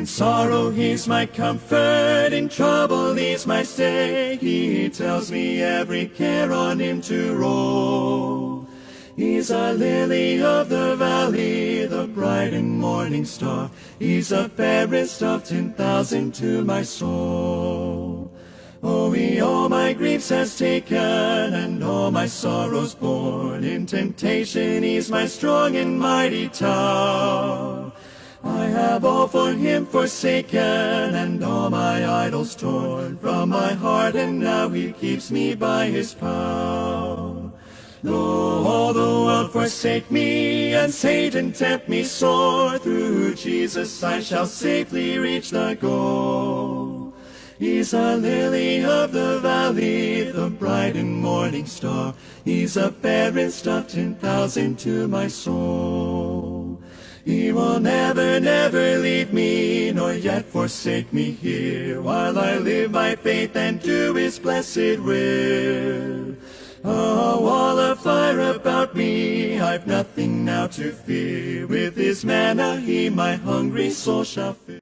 In sorrow he's my comfort, in trouble he's my stay. He tells me every care on him to roll. He's a lily of the valley, the bright and morning star. He's a fairest of 10,000 to my soul. Oh, he all my griefs has taken, and all my sorrows borne. In temptation he's my strong and mighty tower. I have all for him forsaken, and all my idols torn from my heart, and now he keeps me by his power. Though all the world forsake me, and Satan tempt me sore, through Jesus I shall safely reach the goal. He's a lily of the valley, the bright and morning star. He's a fairest of 10,000 to my soul. He will never, never leave me, nor yet forsake me here, while I live by faith and do his blessed will. A wall of fire about me, I've nothing now to fear. With his manna he my hungry soul shall fill.